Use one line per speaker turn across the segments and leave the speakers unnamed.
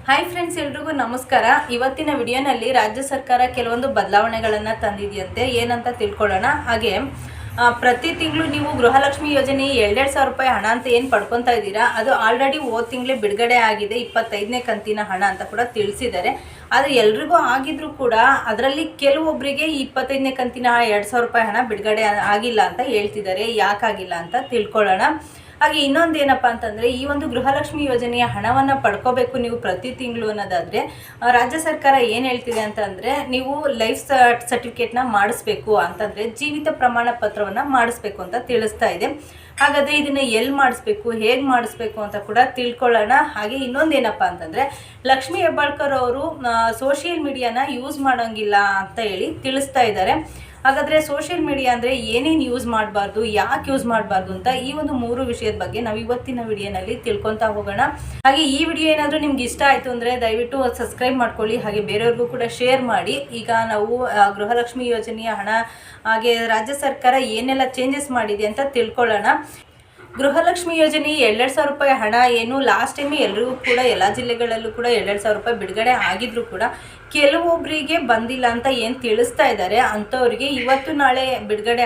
Hi friends, ಎಲ್ರಿಗೂ ನಮಸ್ಕಾರ. ಇವತ್ತಿನ ವಿಡಿಯೋನಲ್ಲಿ ರಾಜ್ಯ ಸರ್ಕಾರ ಕೆಲವೊಂದು ಬದಲಾವಣೆಗಳನ್ನು ತಂದಿದೆಯಂತೆ. ಏನಂತ ತಿಳ್ಕೊಳ್ಳೋಣ. ಹಾಗೆ ಪ್ರತಿ ತಿಂಗಳು ನೀವು ಗೃಹಲಕ್ಷ್ಮಿ ಯೋಜನೆ 2,000 ರೂಪಾಯಿ ಹಣ ಅಂತ ಏನು ಪಡ್ಕೊತಾ ಇದ್ದೀರಾ, ಅದು ಆಲ್ರೆಡಿ ಹೋದ ತಿಂಗಳೇ ಬಿಡುಗಡೆ ಆಗಿದೆ. 25ನೇ ಕಂತಿನ ಹಣ ಅಂತ ಕೂಡ ತಿಳಿಸಿದ್ದಾರೆ. ಆದರೆ ಎಲ್ರಿಗೂ ಆಗಿದ್ರೂ ಕೂಡ ಅದರಲ್ಲಿ ಕೆಲವೊಬ್ಬರಿಗೆ 25ನೇ ಕಂತಿನ 2,000 ರೂಪಾಯಿ ಹಣ ಬಿಡುಗಡೆ ಆಗಿಲ್ಲ ಅಂತ ಹೇಳ್ತಿದ್ದಾರೆ. ಯಾಕಾಗಿಲ್ಲ ಅಂತ ತಿಳ್ಕೊಳ್ಳೋಣ. ಹಾಗೆ ಇನ್ನೊಂದು ಏನಪ್ಪ ಅಂತಂದರೆ, ಈ ಒಂದು ಗೃಹಲಕ್ಷ್ಮಿ ಯೋಜನೆಯ ಹಣವನ್ನು ಪಡ್ಕೋಬೇಕು ನೀವು ಪ್ರತಿ ತಿಂಗಳು ಅನ್ನೋದಾದರೆ ರಾಜ್ಯ ಸರ್ಕಾರ ಏನು ಹೇಳ್ತಿದೆ ಅಂತಂದರೆ, ನೀವು ಲೈಫ್ ಸರ್ಟಿಫಿಕೇಟ್ನ ಮಾಡಿಸ್ಬೇಕು ಅಂತಂದರೆ ಜೀವಿತ ಪ್ರಮಾಣ ಪತ್ರವನ್ನು ಮಾಡಿಸ್ಬೇಕು ಅಂತ ತಿಳಿಸ್ತಾ ಇದೆ. ಹಾಗಾದರೆ ಇದನ್ನು ಎಲ್ಲಿ ಮಾಡಿಸ್ಬೇಕು, ಹೇಗೆ ಮಾಡಿಸ್ಬೇಕು ಅಂತ ಕೂಡ ತಿಳ್ಕೊಳ್ಳೋಣ. ಹಾಗೆ ಇನ್ನೊಂದೇನಪ್ಪ ಅಂತಂದರೆ, ಲಕ್ಷ್ಮೀ ಹೆಬ್ಬಾಳ್ಕರ್ ಅವರು ಸೋಷಿಯಲ್ ಮೀಡಿಯಾನ ಯೂಸ್ ಮಾಡೋಂಗಿಲ್ಲ ಅಂತ ಹೇಳಿ ತಿಳಿಸ್ತಾ ಇದ್ದಾರೆ. ಹಾಗಾದರೆ ಸೋಷಿಯಲ್ ಮೀಡಿಯಾ ಅಂದರೆ ಏನೇನು ಯೂಸ್ ಮಾಡಬಾರ್ದು, ಯಾಕೆ ಯೂಸ್ ಮಾಡಬಾರ್ದು ಅಂತ ಈ ಒಂದು 3 ವಿಷಯದ ಬಗ್ಗೆ ನಾವು ಇವತ್ತಿನ ವಿಡಿಯೋನಲ್ಲಿ ತಿಳ್ಕೊತಾ ಹೋಗೋಣ. ಹಾಗೆ ಈ ವಿಡಿಯೋ ಏನಾದರೂ ನಿಮ್ಗೆ ಇಷ್ಟ ಆಯಿತು ಅಂದರೆ ದಯವಿಟ್ಟು ಸಬ್ಸ್ಕ್ರೈಬ್ ಮಾಡ್ಕೊಳ್ಳಿ, ಹಾಗೆ ಬೇರೆಯವ್ರಿಗೂ ಕೂಡ ಶೇರ್ ಮಾಡಿ. ಈಗ ನಾವು ಗೃಹಲಕ್ಷ್ಮಿ ಯೋಜನೆಯ ಹಣ ಹಾಗೆ ರಾಜ್ಯ ಸರ್ಕಾರ ಏನೆಲ್ಲ ಚೇಂಜಸ್ ಮಾಡಿದೆ ಅಂತ ತಿಳ್ಕೊಳ್ಳೋಣ. ಗೃಹಲಕ್ಷ್ಮಿ ಯೋಜನೆ 2,000 ರೂಪಾಯಿ ಹಣ ಏನು ಲಾಸ್ಟ್ ಟೈಮೇ ಎಲ್ಲರಿಗೂ ಕೂಡ ಎಲ್ಲ ಜಿಲ್ಲೆಗಳಲ್ಲೂ ಕೂಡ 2,000 ರೂಪಾಯಿ ಬಿಡುಗಡೆ ಆಗಿದ್ರು ಕೂಡ ಕೆಲವೊಬ್ಬರಿಗೆ ಬಂದಿಲ್ಲ ಅಂತ ಏನು ತಿಳಿಸ್ತಾ ಇದ್ದಾರೆ. ಅಂಥವ್ರಿಗೆ ಇವತ್ತು ನಾಳೆ ಬಿಡುಗಡೆ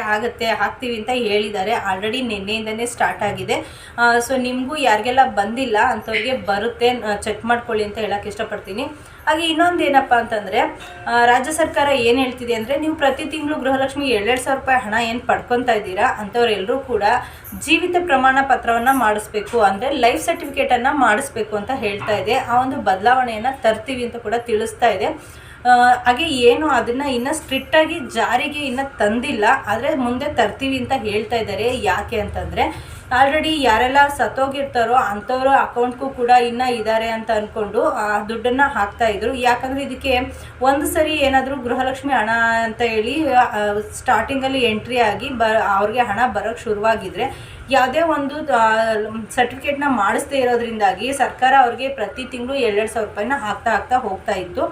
ಆಗ್ತೀವಿ ಅಂತ ಹೇಳಿದ್ದಾರೆ. ಆಲ್ರೆಡಿ ನಿನ್ನೆಯಿಂದನೇ ಸ್ಟಾರ್ಟ್ ಆಗಿದೆ. ಸೊ ನಿಮಗೂ ಯಾರಿಗೆಲ್ಲ ಬಂದಿಲ್ಲ ಅಂಥವ್ರಿಗೆ ಬರುತ್ತೆ, ಚೆಕ್ ಮಾಡ್ಕೊಳ್ಳಿ ಅಂತ ಹೇಳಕ್ಕೆ ಇಷ್ಟಪಡ್ತೀನಿ. ಹಾಗೆ ಇನ್ನೊಂದು ಏನಪ್ಪ ಅಂತಂದರೆ, ರಾಜ್ಯ ಸರ್ಕಾರ ಏನು ಹೇಳ್ತಿದೆ ಅಂದರೆ, ನೀವು ಪ್ರತಿ ತಿಂಗಳು ಗೃಹಲಕ್ಷ್ಮಿ 2,000 ರೂಪಾಯಿ ಹಣ ಏನು ಪಡ್ಕೊತಾ ಇದ್ದೀರಾ ಅಂಥವ್ರೆಲ್ಲರೂ ಕೂಡ ಜೀವಿತ ಪ್ರಮಾಣ ಪತ್ರವನ್ನು ಮಾಡಿಸ್ಬೇಕು, ಅಂದರೆ ಲೈಫ್ ಸರ್ಟಿಫಿಕೇಟನ್ನು ಮಾಡಿಸ್ಬೇಕು ಅಂತ ಹೇಳ್ತಾ ಇದೆ. ಆ ಒಂದು ಬದಲಾವಣೆಯನ್ನು ತರ್ತೀವಿ ಅಂತ ಕೂಡ ತಿಳಿಸ್ತಾ ಇದೆ. ಹಾಗೆ ಏನು ಅದನ್ನು ಇನ್ನೂ ಸ್ಟ್ರಿಕ್ಟಾಗಿ ಜಾರಿಗೆ ಇನ್ನೂ ತಂದಿಲ್ಲ, ಆದರೆ ಮುಂದೆ ತರ್ತೀವಿ ಅಂತ ಹೇಳ್ತಾ ಇದ್ದಾರೆ. ಯಾಕೆ ಅಂತಂದರೆ, ಆಲ್ರೆಡಿ ಯಾರೆಲ್ಲ ಸತ್ತೋಗಿರ್ತಾರೋ ಅಂಥವ್ರ ಅಕೌಂಟ್ಗೂ ಕೂಡ ಇನ್ನೂ ಇದ್ದಾರೆ ಅಂತ ಅಂದ್ಕೊಂಡು ಆ ದುಡ್ಡನ್ನು ಹಾಕ್ತಾಯಿದ್ರು. ಯಾಕಂದರೆ ಇದಕ್ಕೆ ಒಂದು ಸರಿ ಏನಾದರೂ ಗೃಹಲಕ್ಷ್ಮಿ ಹಣ ಅಂತ ಹೇಳಿ ಸ್ಟಾರ್ಟಿಂಗಲ್ಲಿ ಎಂಟ್ರಿ ಆಗಿ ಅವ್ರಿಗೆ ಹಣ ಬರೋಕ್ಕೆ ಶುರುವಾಗಿದ್ದರೆ ಯಾವುದೇ ಒಂದು ಸರ್ಟಿಫಿಕೇಟ್ನ ಮಾಡಿಸ್ದೇ ಇರೋದ್ರಿಂದಾಗಿ ಸರ್ಕಾರ ಅವ್ರಿಗೆ ಪ್ರತಿ ತಿಂಗಳು 2,000 ರೂಪಾಯಿನ ಹಾಕ್ತಾ ಹೋಗ್ತಾ ಇತ್ತು.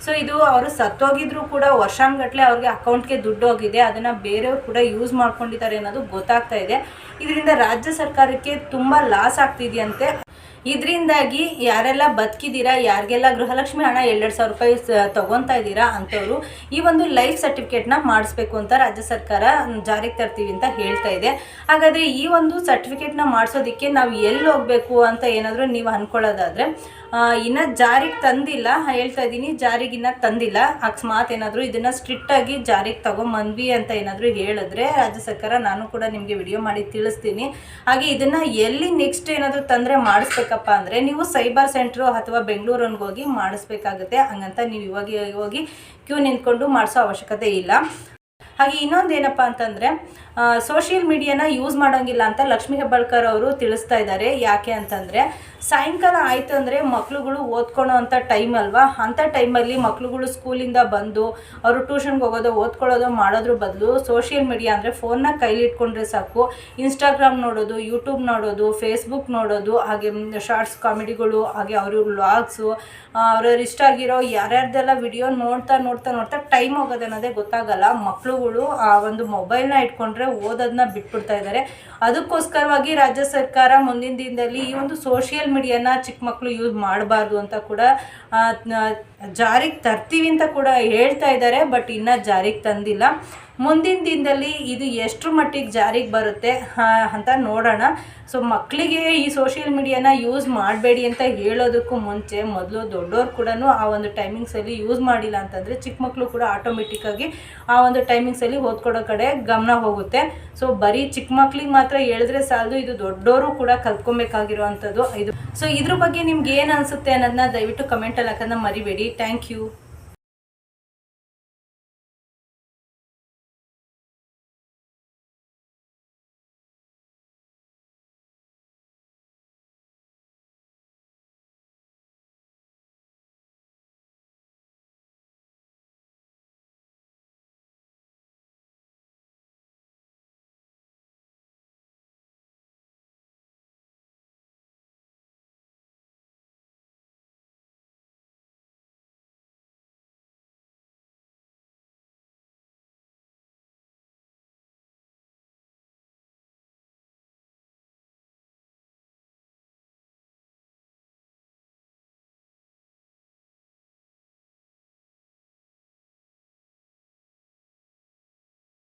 ಸೊ ಇದು ಅವರು ಸತ್ತೋಗಿದ್ರು ಕೂಡ ವರ್ಷಾನುಗಟ್ಟಲೆ ಅವ್ರಿಗೆ ಅಕೌಂಟ್ಗೆ ದುಡ್ಡು ಹೋಗಿದೆ, ಅದನ್ನು ಬೇರೆಯವ್ರು ಕೂಡ ಯೂಸ್ ಮಾಡ್ಕೊಂಡಿದ್ದಾರೆ ಅನ್ನೋದು ಗೊತ್ತಾಗ್ತಾ ಇದೆ. ಇದರಿಂದ ರಾಜ್ಯ ಸರ್ಕಾರಕ್ಕೆ ತುಂಬ ಲಾಸ್ ಆಗ್ತಿದೆಯಂತೆ. ಇದರಿಂದಾಗಿ ಯಾರೆಲ್ಲ ಬದುಕಿದ್ದೀರಾ, ಯಾರಿಗೆಲ್ಲ ಗೃಹಲಕ್ಷ್ಮಿ ಹಣ 2,000 ರೂಪಾಯಿ ತೊಗೊತಾ ಇದ್ದೀರಾ ಅಂಥವ್ರು ಈ ಒಂದು ಲೈಫ್ ಸರ್ಟಿಫಿಕೇಟ್ನ ಮಾಡಿಸ್ಬೇಕು ಅಂತ ರಾಜ್ಯ ಸರ್ಕಾರ ಜಾರಿಗೆ ತರ್ತೀವಿ ಅಂತ ಹೇಳ್ತಾ ಇದೆ. ಹಾಗಾದರೆ ಈ ಒಂದು ಸರ್ಟಿಫಿಕೇಟ್ನ ಮಾಡಿಸೋದಕ್ಕೆ ನಾವು ಎಲ್ಲಿ ಹೋಗಬೇಕು ಅಂತ ಏನಾದರೂ ನೀವು ಅಂದ್ಕೊಳ್ಳೋದಾದರೆ, ಇನ್ನೂ ಜಾರಿಗೆ ತಂದಿಲ್ಲ, ಹೇಳ್ತಾ ಇದ್ದೀನಿ, ಜಾರಿಗಿನ್ನ ತಂದಿಲ್ಲ. ಅಕಸ್ಮಾತ್ ಏನಾದರೂ ಇದನ್ನು ಸ್ಟ್ರಿಕ್ಟಾಗಿ ಜಾರಿಗೆ ತಗೊಂಬಂದ್ವಿ ಅಂತ ಏನಾದರೂ ಹೇಳಿದ್ರೆ ರಾಜ್ಯ ಸರ್ಕಾರ ನಾನು ಕೂಡ ನಿಮಗೆ ವಿಡಿಯೋ ಮಾಡಿ ತಿಳಿಸ್ತೀನಿ. ಹಾಗೆ ಇದನ್ನು ಎಲ್ಲಿ ನೆಕ್ಸ್ಟ್ ಏನಾದರೂ ತಂದರೆ ಮಾಡಿಸ್ಬೇಕಪ್ಪ ಅಂದರೆ, ನೀವು ಸೈಬರ್ ಸೆಂಟ್ರು ಅಥವಾ ಬೆಂಗಳೂರಿಗೆ ಹೋಗಿ ಮಾಡಿಸ್ಬೇಕಾಗುತ್ತೆ. ಹಂಗಂತ ನೀವು ಇವಾಗ ಹೋಗಿ ಕ್ಯೂ ನಿಂತ್ಕೊಂಡು ಮಾಡಿಸೋ ಅವಶ್ಯಕತೆ ಇಲ್ಲ. ಹಾಗೆ ಇನ್ನೊಂದು ಏನಪ್ಪ ಅಂತಂದರೆ, ಸೋಷಿಯಲ್ ಮೀಡಿಯಾನ ಯೂಸ್ ಮಾಡೋಂಗಿಲ್ಲ ಅಂತ ಲಕ್ಷ್ಮೀ ಹೆಬ್ಬಾಳ್ಕರ್ ಅವರು ತಿಳಿಸ್ತಾ ಇದ್ದಾರೆ. ಯಾಕೆ ಅಂತಂದರೆ, ಸಾಯಂಕಾಲ ಆಯಿತು ಅಂದರೆ ಮಕ್ಳುಗಳು ಓದ್ಕೊಳ್ಳೋ ಅಂಥ ಟೈಮ್ ಅಲ್ವಾ, ಅಂಥ ಟೈಮಲ್ಲಿ ಮಕ್ಳುಗಳು ಸ್ಕೂಲಿಂದ ಬಂದು ಅವರು ಟ್ಯೂಷನ್ಗೆ ಹೋಗೋದು ಓದ್ಕೊಳ್ಳೋದು ಮಾಡೋದ್ರ ಬದಲು ಸೋಷಿಯಲ್ ಮೀಡಿಯಾ ಅಂದರೆ ಫೋನ್ನ ಕೈಲಿ ಇಟ್ಕೊಂಡ್ರೆ ಸಾಕು. ಇನ್ಸ್ಟಾಗ್ರಾಮ್ ನೋಡೋದು, ಯೂಟ್ಯೂಬ್ ನೋಡೋದು, ಫೇಸ್ಬುಕ್ ನೋಡೋದು, ಹಾಗೆ ಶಾರ್ಟ್ಸ್ ಕಾಮಿಡಿಗಳು, ಹಾಗೆ ಅವ್ರ ವ್ಲಾಗ್ಸು, ಅವ್ರವ್ರು ಇಷ್ಟ ಆಗಿರೋ ಯಾರ್ಯಾರ್ದೆಲ್ಲ ವಿಡಿಯೋ ನೋಡ್ತಾ ಟೈಮ್ ಹೋಗೋದು ಅನ್ನೋದೇ ಗೊತ್ತಾಗಲ್ಲ. ಮಕ್ಳುಗಳು ಆ ಒಂದು ಮೊಬೈಲ್ನ ಇಟ್ಕೊಂಡ್ರೆ ಓದೋದನ್ನ ಬಿಟ್ಬಿಡ್ತಾ ಇದ್ದಾರೆ. ಅದಕ್ಕೋಸ್ಕರವಾಗಿ ರಾಜ್ಯ ಸರ್ಕಾರ ಮುಂದಿನ ದಿನದಲ್ಲಿ ಈ ಒಂದು ಸೋಷಿಯಲ್ ಮೀಡಿಯಾನ ಚಿಕ್ಕ ಮಕ್ಕಳು ಯೂಸ್ ಮಾಡಬಾರ್ದು ಅಂತ ಕೂಡ ಜಾರಿಗೆ ತರ್ತೀವಿ ಅಂತ ಕೂಡ ಹೇಳ್ತಾ ಇದ್ದಾರೆ. ಬಟ್ ಇನ್ನೂ ಜಾರಿಗೆ ತಂದಿಲ್ಲ. ಮುಂದಿನ ದಿನದಲ್ಲಿ ಇದು ಎಷ್ಟು ಮಟ್ಟಿಗೆ ಜಾರಿಗೆ ಬರುತ್ತೆ ಅಂತ ನೋಡೋಣ. ಸೊ ಮಕ್ಕಳಿಗೆ ಈ ಸೋಷಿಯಲ್ ಮೀಡಿಯಾನ ಯೂಸ್ ಮಾಡಬೇಡಿ ಅಂತ ಹೇಳೋದಕ್ಕೂ ಮುಂಚೆ ಮೊದಲು ದೊಡ್ಡವ್ರು ಕೂಡ ಆ ಒಂದು ಟೈಮಿಂಗ್ಸಲ್ಲಿ ಯೂಸ್ ಮಾಡಿಲ್ಲ ಅಂತಂದರೆ ಚಿಕ್ಕ ಮಕ್ಕಳು ಕೂಡ ಆಟೋಮೆಟಿಕ್ಕಾಗಿ ಆ ಒಂದು ಟೈಮಿಂಗ್ಸಲ್ಲಿ ಓದ್ಕೊಡೋ ಕಡೆ ಗಮನ ಹೋಗುತ್ತೆ. ಸೊ ಬರೀ ಚಿಕ್ಕ ಮಕ್ಳಿಗೆ ಮಾತ್ರ ಹೇಳಿದ್ರೆ ಸಾಲದು, ಇದು ದೊಡ್ಡವರು ಕೂಡ ಕಲ್ತ್ಕೊಬೇಕಾಗಿರುವಂಥದ್ದು ಇದು. ಸೊ ಇದ್ರ ಬಗ್ಗೆ ನಿಮ್ಗೆ ಏನು ಅನಿಸುತ್ತೆ ಅನ್ನೋದನ್ನ ದಯವಿಟ್ಟು ಕಮೆಂಟಲ್ಲಿ ಹಾಕೋದನ್ನ ಮರಿಬೇಡಿ. Thank you.